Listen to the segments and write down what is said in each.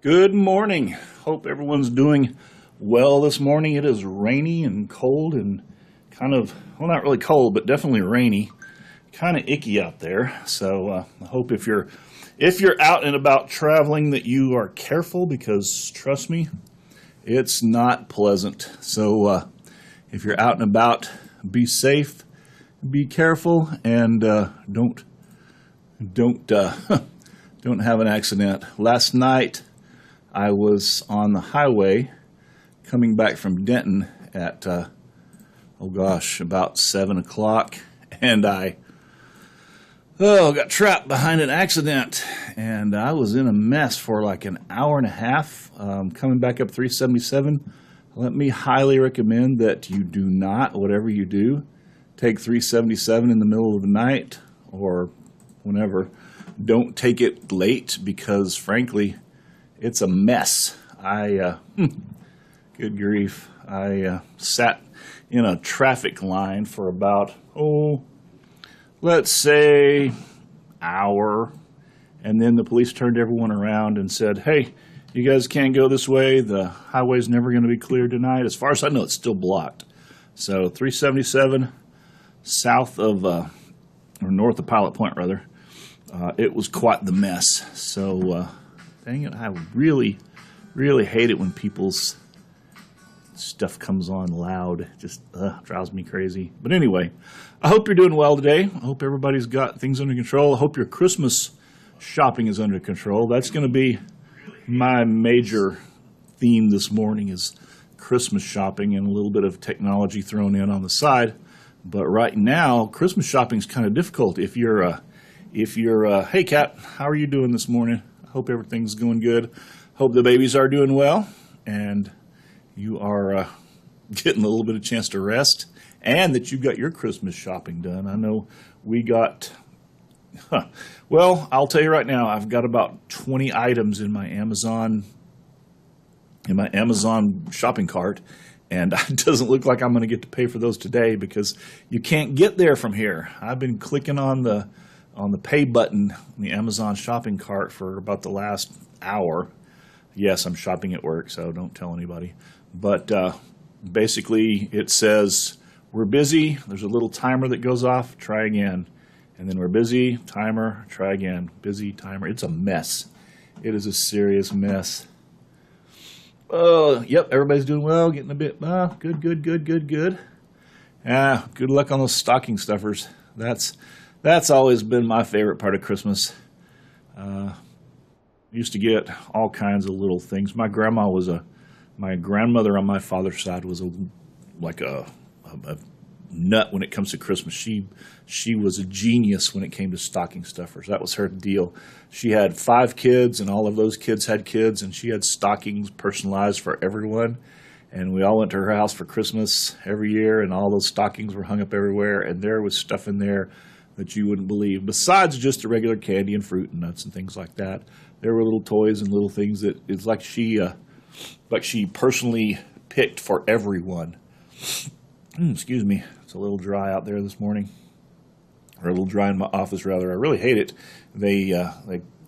Good morning. Hope everyone's doing well this morning. It is rainy and cold and kind of, well, not really cold, but definitely rainy. Kind of icky out there. So I hope if you're out and about traveling that you are careful, because trust me, it's not pleasant. So if you're out and about, be safe, be careful, and don't don't have an accident. Last night I was on the highway coming back from Denton at about 7 o'clock, and I got trapped behind an accident, and I was in a mess for like an hour and a half coming back up 377. Let me highly recommend that you do not, whatever you do, take 377 in the middle of the night or whenever. Don't take it late, because frankly, it's a mess. Good grief. I sat in a traffic line for about, let's say, hour, and then the police turned everyone around and said, "Hey, you guys can't go this way. The highway's never going to be cleared tonight." As far as I know, it's still blocked. So 377 south of, or north of Pilot Point, rather. It was quite the mess. So, dang it, I really, really hate it when people's stuff comes on loud. It just drives me crazy. But anyway, I hope you're doing well today. I hope everybody's got things under control. I hope your Christmas shopping is under control. That's going to be my major theme this morning, is Christmas shopping, and a little bit of technology thrown in on the side. But right now, Christmas shopping is kind of difficult. If you're hey Kat, how are you doing this morning? I hope everything's going good. Hope the babies are doing well, and you are getting a little bit of chance to rest, and that you got your Christmas shopping done. I know we got, well, I'll tell you right now, I've got about 20 items in my Amazon shopping cart, and it doesn't look like I'm going to get to pay for those today, because you can't get there from here. I've been clicking on the pay button in the Amazon shopping cart for about the last hour. Yes, I'm shopping at work, so don't tell anybody. But basically it says, "We're busy." There's a little timer that goes off. Try again. And then "We're busy." Timer. Try again. Busy. Timer. It's a mess. It is a serious mess. Oh, yep, everybody's doing well. Getting a bit, good. Good luck on those stocking stuffers. That's always been my favorite part of Christmas. Used to get all kinds of little things. My grandmother on my father's side was a nut when it comes to Christmas. She was a genius when it came to stocking stuffers. That was her deal. She had 5 kids, and all of those kids had kids, and she had stockings personalized for everyone. And we all went to her house for Christmas every year, and all those stockings were hung up everywhere, and there was stuff in there that you wouldn't believe. Besides just the regular candy and fruit and nuts and things like that, there were little toys and little things that it's like she personally picked for everyone. Excuse me, it's a little dry out there this morning, or a little dry in my office rather. I really hate it. They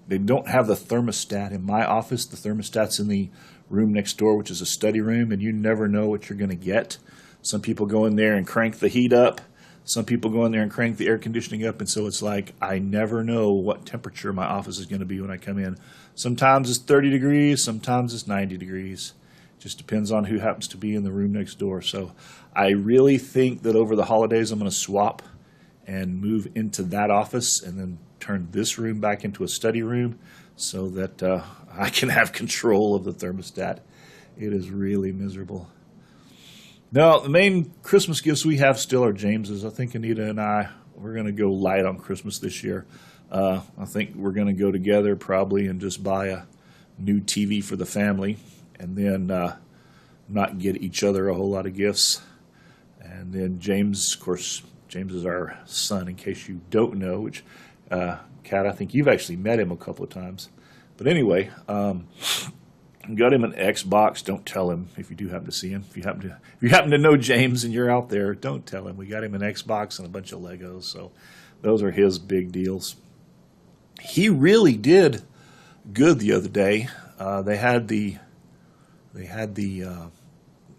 don't have the thermostat in my office. The thermostat's in the room next door, which is a study room, and you never know what you're going to get. Some people go in there and crank the heat up. Some people go in there and crank the air conditioning up, and so it's like I never know what temperature my office is going to be when I come in. Sometimes it's 30 degrees, sometimes it's 90 degrees. Just depends on who happens to be in the room next door. So I really think that over the holidays I'm going to swap and move into that office, and then turn this room back into a study room, so that I can have control of the thermostat. It is really miserable. No, the main Christmas gifts we have still are James's. I think Anita and we're going to go light on Christmas this year. I think we're going to go together probably and just buy a new TV for the family, and then not get each other a whole lot of gifts. And then James, of course, James is our son, in case you don't know, which, Kat, I think you've actually met him a couple of times. But anyway, got him an Xbox. Don't tell him if you do happen to see him. If you happen to know James and you're out there, don't tell him. We got him an Xbox and a bunch of Legos. So those are his big deals. He really did good the other day. they had the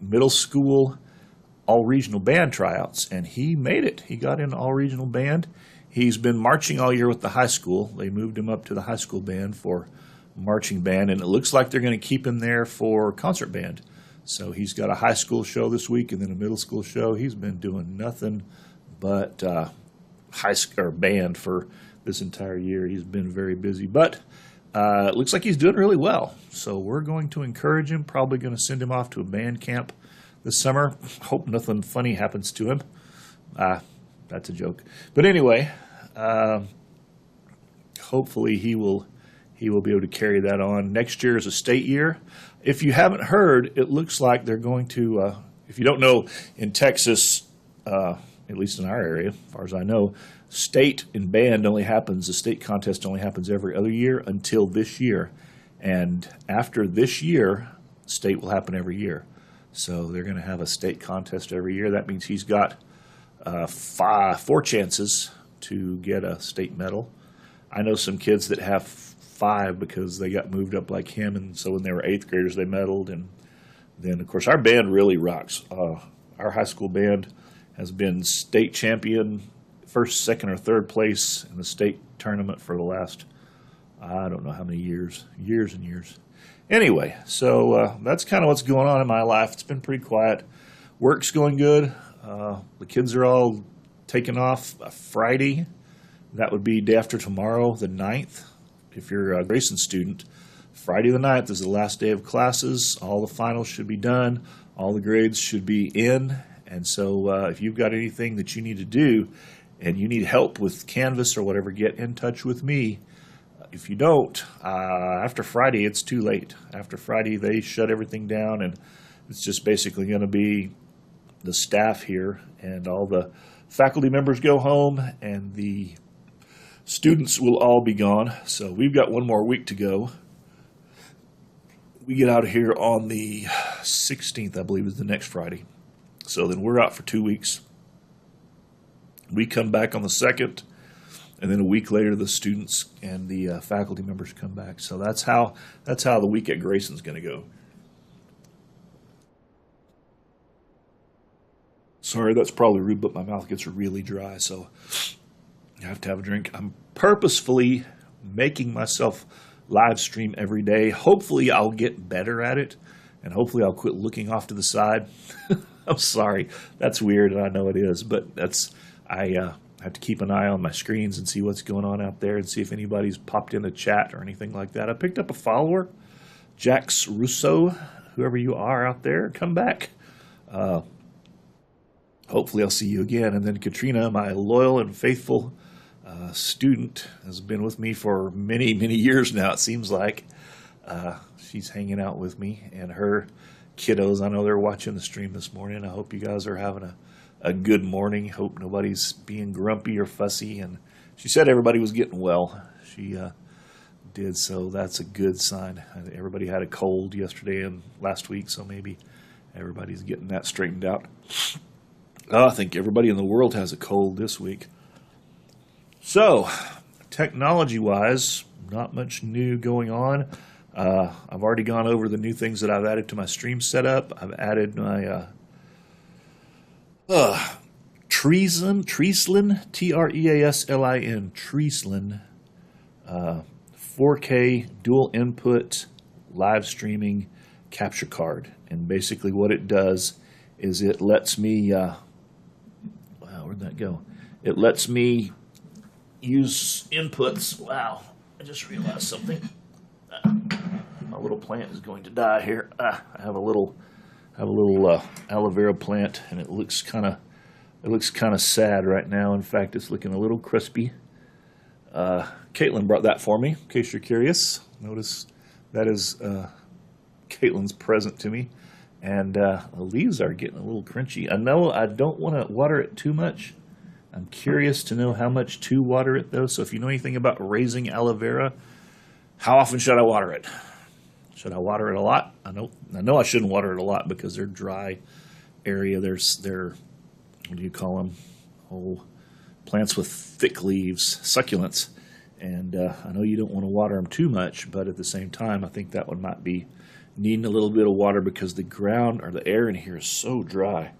middle school all-regional band tryouts, and he made it. He got in all-regional band. He's been marching all year with the high school. They moved him up to the high school band for marching band, and it looks like they're going to keep him there for concert band. So he's got a high school show this week and then a middle school show. He's been doing nothing but high school or band for this entire year. He's been very busy, but it looks like he's doing really well. So we're going to encourage him, probably going to send him off to a band camp this summer. Hope nothing funny happens to him. That's a joke. But anyway, hopefully he will be able to carry that on. Next year is a state year. If you haven't heard, it looks like they're going to, if you don't know, in Texas, at least in our area, as far as I know, state in band only happens, the state contest only happens every other year until this year. And after this year, state will happen every year. So they're going to have a state contest every year. That means he's got 4 chances to get a state medal. I know some kids that have 5 because they got moved up like him, and so when they were 8th graders, they medaled. And then, of course, our band really rocks. Our high school band has been state champion, 1st, 2nd, or 3rd place in the state tournament for the last, I don't know how many years and years. Anyway, so that's kind of what's going on in my life. It's been pretty quiet. Work's going good. The kids are all taking off Friday. That would be day after tomorrow, the 9th. If you're a Grayson student, Friday the 9th is the last day of classes. All the finals should be done. All the grades should be in. And so if you've got anything that you need to do and you need help with Canvas or whatever, get in touch with me. If you don't, after Friday, it's too late. After Friday, they shut everything down, and it's just basically going to be the staff here, and all the faculty members go home, and the students will all be gone. So we've got one more week to go. We get out of here on the 16th, I believe, is the next Friday. So then we're out for 2 weeks. We come back on the 2nd. And then a week later, the students and the faculty members come back. So that's how the week at Grayson's going to go. Sorry, that's probably rude, but my mouth gets really dry, so I have to have a drink. I'm purposefully making myself live stream every day. Hopefully, I'll get better at it, and hopefully, I'll quit looking off to the side. I'm sorry, that's weird, and I know it is, but I have to keep an eye on my screens and see what's going on out there and see if anybody's popped in a chat or anything like that. I picked up a follower, Jax Russo, whoever you are out there, come back. Hopefully I'll see you again. And then Katrina, my loyal and faithful student, has been with me for many, many years now, it seems like. She's hanging out with me, and her kiddos, I know they're watching the stream this morning. I hope you guys are having a good morning. Hope nobody's being grumpy or fussy. And she said everybody was getting well. She did, so that's a good sign. Everybody had a cold yesterday and last week, so maybe everybody's getting that straightened out. I think everybody in the world has a cold this week. So, technology-wise, not much new going on. I've already gone over the new things that I've added to my stream setup. I've added my Treaslin, Treaslin, Treaslin, 4K dual input live streaming capture card. And basically what it does is it lets me, wow, where'd that go? It lets me use inputs. Wow, I just realized something. My little plant is going to die here. I have a little aloe vera plant, and it looks kind of sad right now. In fact, it's looking a little crispy. Caitlin brought that for me, in case you're curious. Notice that is Caitlin's present to me, and the leaves are getting a little crunchy. I know I don't want to water it too much. I'm curious to know how much to water it, though. So if you know anything about raising aloe vera, how often should I water it? Should I water it a lot? I know I shouldn't water it a lot because they're dry area. They're what do you call them? Oh, plants with thick leaves, succulents. And I know you don't want to water them too much, but at the same time, I think that one might be needing a little bit of water because the ground or the air in here is so dry.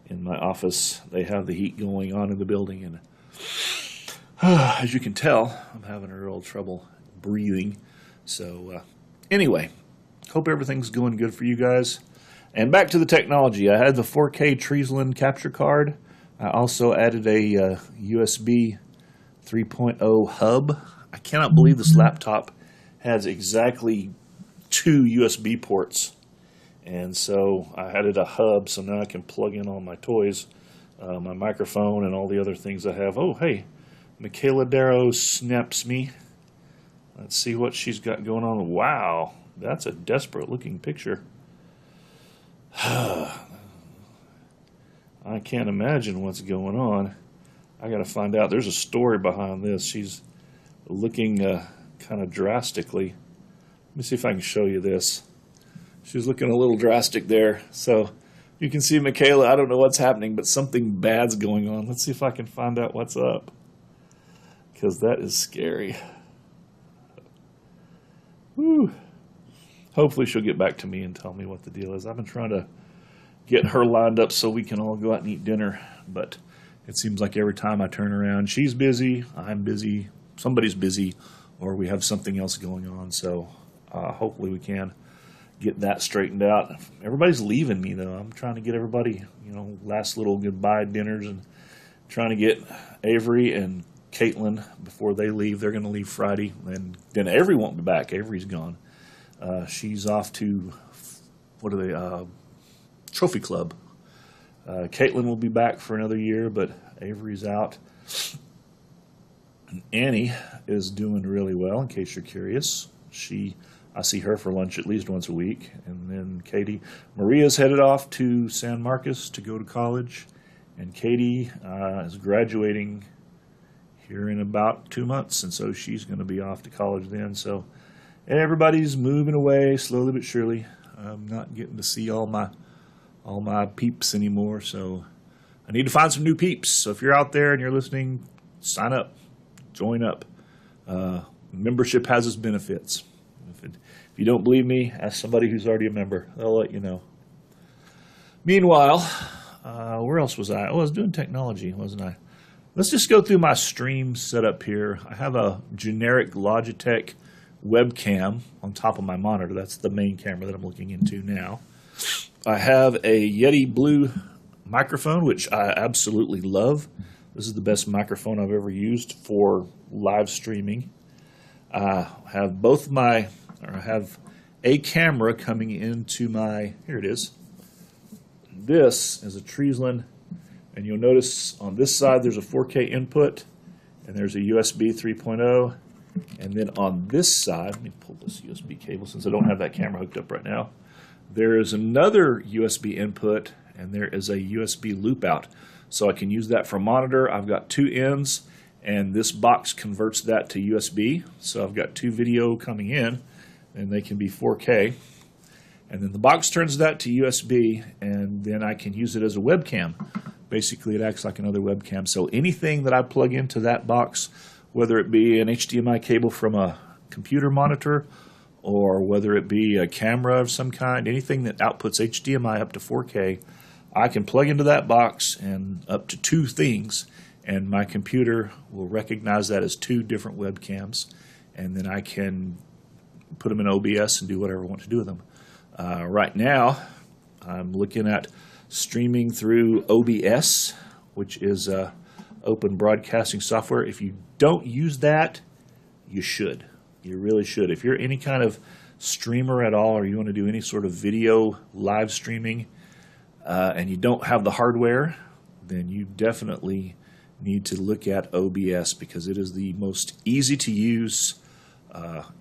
In my office, they have the heat going on in the building, and as you can tell, I'm having a real trouble breathing. So anyway, hope everything's going good for you guys. And back to the technology. I had the 4K Treaslin capture card. I also added a USB 3.0 hub. I cannot believe this laptop has exactly 2 USB ports. And so I added a hub, so now I can plug in all my toys, my microphone, and all the other things I have. Oh, hey, Michaela Darrow snaps me. Let's see what she's got going on. Wow, that's a desperate-looking picture. I can't imagine what's going on. I got to find out. There's a story behind this. She's looking kind of drastically. Let me see if I can show you this. She's looking a little drastic there. So you can see Michaela. I don't know what's happening, but something bad's going on. Let's see if I can find out what's up, because that is scary. Whew. Hopefully she'll get back to me and tell me what the deal is. I've been trying to get her lined up so we can all go out and eat dinner, but it seems like every time I turn around, she's busy, I'm busy, somebody's busy, or we have something else going on. So hopefully we can get that straightened out. Everybody's leaving me, though. I'm trying to get everybody, last little goodbye dinners, and trying to get Avery and Caitlin before they leave. They're going to leave Friday, and then Avery won't be back. Avery's gone. She's off to, Trophy Club. Caitlin will be back for another year, but Avery's out. And Annie is doing really well, in case you're curious. I see her for lunch at least once a week. And then Maria's headed off to San Marcos to go to college. And Katie is graduating here in about 2 months, and so she's going to be off to college then. So everybody's moving away slowly but surely. I'm not getting to see all my peeps anymore, so I need to find some new peeps. So if you're out there and you're listening, sign up, join up. Membership has its benefits. If you don't believe me, ask somebody who's already a member. They'll let you know. Meanwhile, where else was I? Oh, I was doing technology, wasn't I? Let's just go through my stream setup here. I have a generic Logitech webcam on top of my monitor. That's the main camera that I'm looking into now. I have a Yeti Blue microphone, which I absolutely love. This is the best microphone I've ever used for live streaming. I have a camera coming into here it is. This is a Treaslin, and you'll notice on this side there's a 4K input, and there's a USB 3.0, and then on this side, let me pull this USB cable since I don't have that camera hooked up right now. There is another USB input, and there is a USB loop out. So I can use that for a monitor. I've got 2 ends, and this box converts that to USB. So I've got 2 video coming in, and they can be 4K. And then the box turns that to USB, and then I can use it as a webcam. Basically, it acts like another webcam. So anything that I plug into that box, whether it be an HDMI cable from a computer monitor, or whether it be a camera of some kind, anything that outputs HDMI up to 4K, I can plug into that box and up to 2 things, and my computer will recognize that as 2 different webcams, and then I can put them in OBS and do whatever I want to do with them. Right now, I'm looking at streaming through OBS, which is open broadcasting software. If you don't use that, you should. You really should. If you're any kind of streamer at all, or you want to do any sort of video live streaming, and you don't have the hardware, then you definitely need to look at OBS, because it is the most easy to use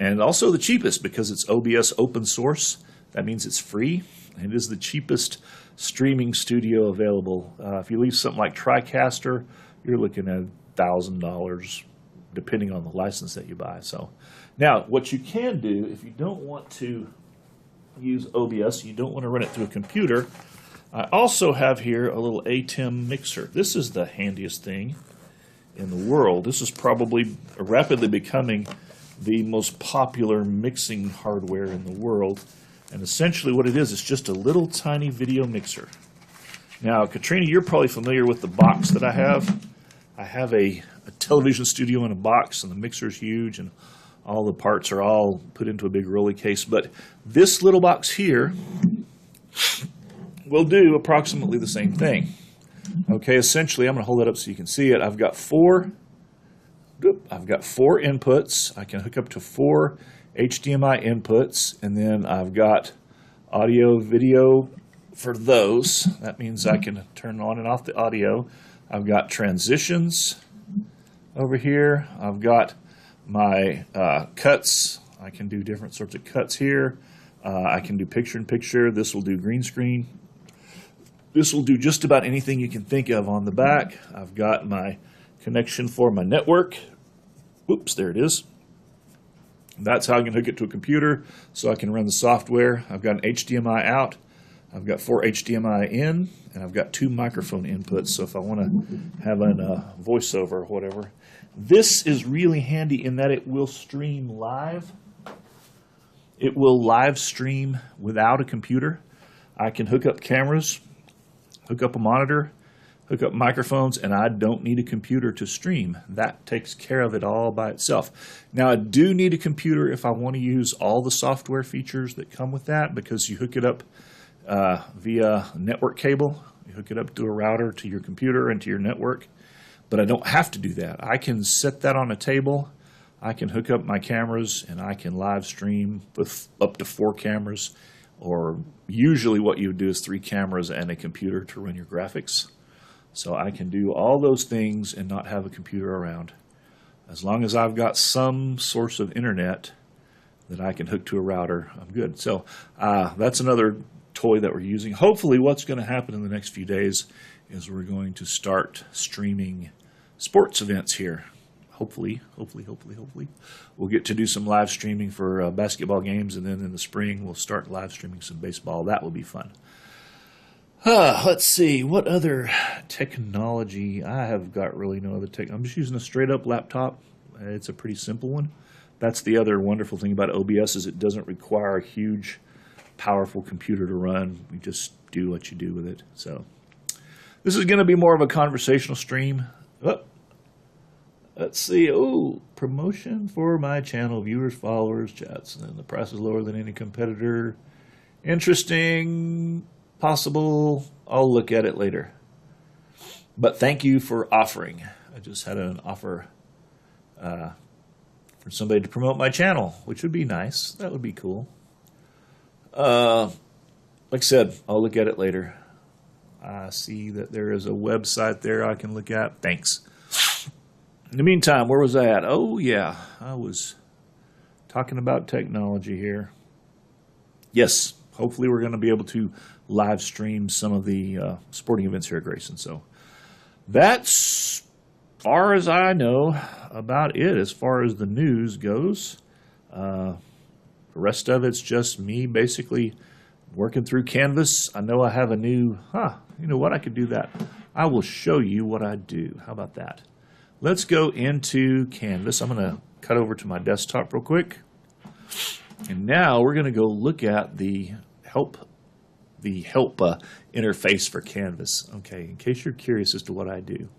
and also the cheapest, because it's OBS open source. That means it's free, and it is the cheapest streaming studio available. If you leave something like TriCaster, you're looking at $1,000, depending on the license that you buy. So now, what you can do, if you don't want to use OBS, you don't want to run it through a computer, I also have here a little ATEM mixer. This is the handiest thing in the world. This is probably rapidly becoming the most popular mixing hardware in the world. And essentially what it is, it's just a little tiny video mixer. Now, Katrina, you're probably familiar with the box that I have. I have a television studio in a box, and the mixer's huge, and all the parts are all put into a big rolly case. But this little box here will do approximately the same thing. Okay, essentially, I'm going to hold it up so you can see it. I've got four inputs. I can hook up to 4 HDMI inputs, and then I've got audio, video for those. That means I can turn on and off the audio. I've got transitions over here. I've got my cuts. I can do different sorts of cuts here. I can do picture-in-picture. This will do green screen. This will do just about anything you can think of on the back. I've got my connection for my network. Whoops, there it is. That's how I can hook it to a computer so I can run the software. I've got an HDMI out. I've got 4 HDMI in, and I've got 2 microphone inputs. So if I want to have a voiceover or whatever. This is really handy in that it will stream live. It will live stream without a computer. I can hook up cameras, hook up a monitor, hook up microphones, and I don't need a computer to stream. That takes care of it all by itself. Now, I do need a computer if I want to use all the software features that come with that, because you hook it up via network cable. You hook it up to a router to your computer and to your network. But I don't have to do that. I can set that on a table. I can hook up my cameras, and I can live stream with up to 4 cameras. Or usually what you would do is 3 cameras and a computer to run your graphics. So I can do all those things and not have a computer around. As long as I've got some source of internet that I can hook to a router, I'm good. So that's another toy that we're using. Hopefully what's going to happen in the next few days is we're going to start streaming sports events here. Hopefully. We'll get to do some live streaming for basketball games, and then in the spring we'll start live streaming some baseball. That will be fun. Let's see, what other technology? I have got really no other tech. I'm just using a straight up laptop. It's a pretty simple one. That's the other wonderful thing about OBS, is it doesn't require a huge, powerful computer to run. You just do what you do with it. So this is going to be more of a conversational stream. Let's see. Oh, promotion for my channel, viewers, followers, chats, and the price is lower than any competitor. Interesting. Possible. I'll look at it later. But thank you for offering. I just had an offer for somebody to promote my channel, which would be nice. That would be cool. Like I said, I'll look at it later. I see that there is a website there I can look at. Thanks. In the meantime, where was I at? Oh, yeah. I was talking about technology here. Yes, hopefully we're going to be able to live stream some of the sporting events here at Grayson. So that's, as far as I know, about it as far as the news goes. The rest of it's just me basically working through Canvas. I know I have a new, you know what, I could do that. I will show you what I do. How about that? Let's go into Canvas. I'm going to cut over to my desktop real quick. And now we're going to go look at the help interface for Canvas. Okay, in case you're curious as to what I do.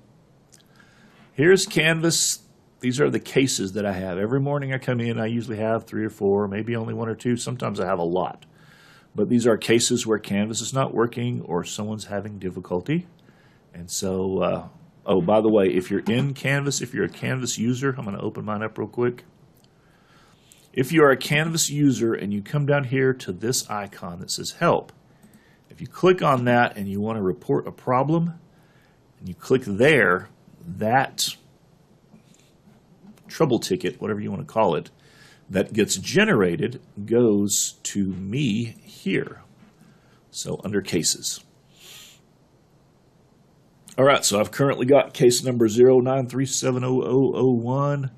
Here's Canvas. These are the cases that I have. Every morning I come in, I usually have 3 or 4, maybe only 1 or 2. Sometimes I have a lot. But these are cases where Canvas is not working or someone's having difficulty. And so, oh, by the way, if you're in Canvas, if you're a Canvas user, I'm going to open mine up real quick. If you are a Canvas user and you come down here to this icon that says Help, if you click on that and you want to report a problem, and you click there, that trouble ticket, whatever you want to call it, that gets generated goes to me here. So under Cases. All right, so I've currently got case number 09370001.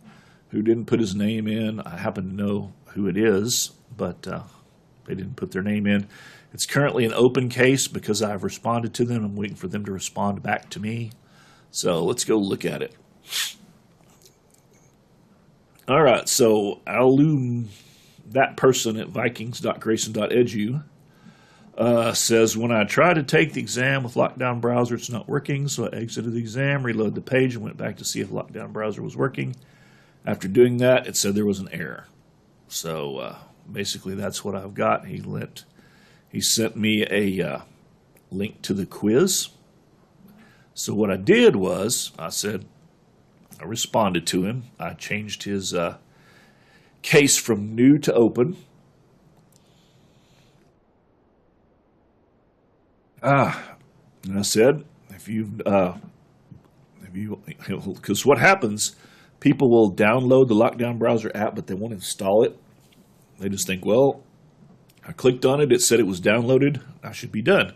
Who didn't put his name in. I happen to know who it is, but they didn't put their name in. It's currently an open case because I've responded to them. I'm waiting for them to respond back to me. So let's go look at it. All right, so that person at vikings.grayson.edu says, when I tried to take the exam with Lockdown Browser, it's not working, so I exited the exam, reloaded the page, and went back to see if Lockdown Browser was working. After doing that, it said there was an error. So basically that's what I've got. He sent me a link to the quiz. So what I did was, I responded to him. I changed his case from new to open. And I said, because what happens, people will download the Lockdown Browser app, but they won't install it. They just think, well, I clicked on it, it said it was downloaded, I should be done.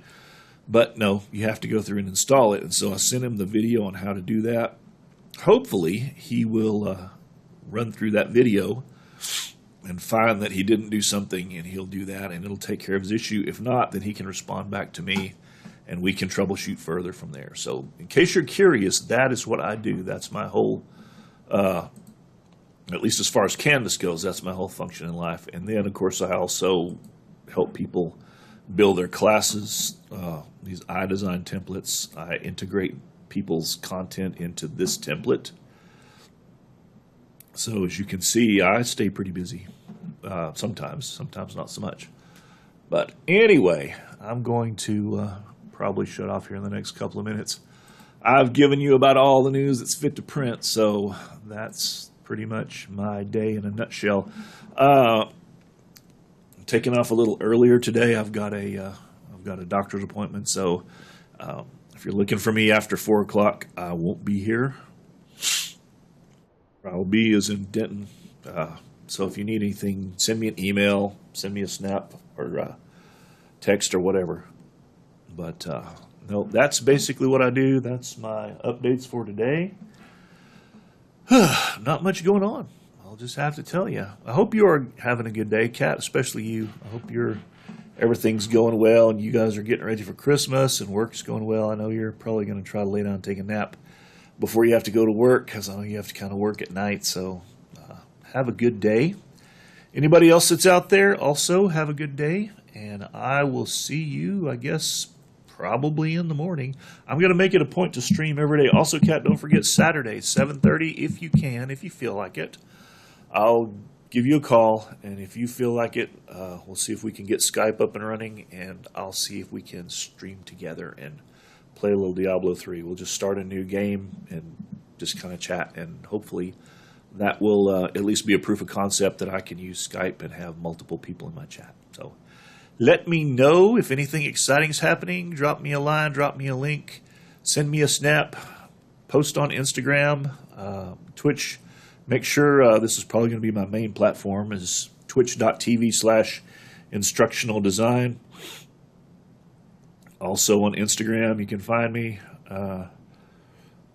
But no, you have to go through and install it. And so I sent him the video on how to do that. Hopefully, he will run through that video and find that he didn't do something, and he'll do that, and it'll take care of his issue. If not, then he can respond back to me, and we can troubleshoot further from there. So in case you're curious, that is what I do. That's my whole, at least as far as Canvas goes, that's my whole function in life. And then, of course, I also help people build their classes, these iDesign templates. I integrate people's content into this template. So as you can see, I stay pretty busy sometimes not so much. But anyway, I'm going to probably shut off here in the next couple of minutes. I've given you about all the news that's fit to print, so that's pretty much my day in a nutshell. I'm taking off a little earlier today. I've got a doctor's appointment, so if you're looking for me after 4 o'clock, I won't be here. I'll be as in Denton. So if you need anything, send me an email, send me a snap or text or whatever. But no, that's basically what I do. That's my updates for today. Not much going on. I'll just have to tell you. I hope you are having a good day, Kat, especially you. I hope everything's going well and you guys are getting ready for Christmas and work's going well. I know you're probably going to try to lay down and take a nap before you have to go to work, because I know you have to kind of work at night. So have a good day. Anybody else that's out there, also have a good day. And I will see you, I guess, probably in the morning. I'm going to make it a point to stream every day. Also, Kat, don't forget Saturday, 7:30, if you can, if you feel like it. I'll give you a call, and if you feel like it, we'll see if we can get Skype up and running, and I'll see if we can stream together and play a little Diablo 3. We'll just start a new game and just kind of chat, and hopefully that will at least be a proof of concept that I can use Skype and have multiple people in my chat. So let me know if anything exciting is happening. Drop me a line, drop me a link, send me a snap, post on Instagram, Twitch. Make sure this is probably going to be my main platform, is twitch.tv/instructional design. Also on Instagram, you can find me.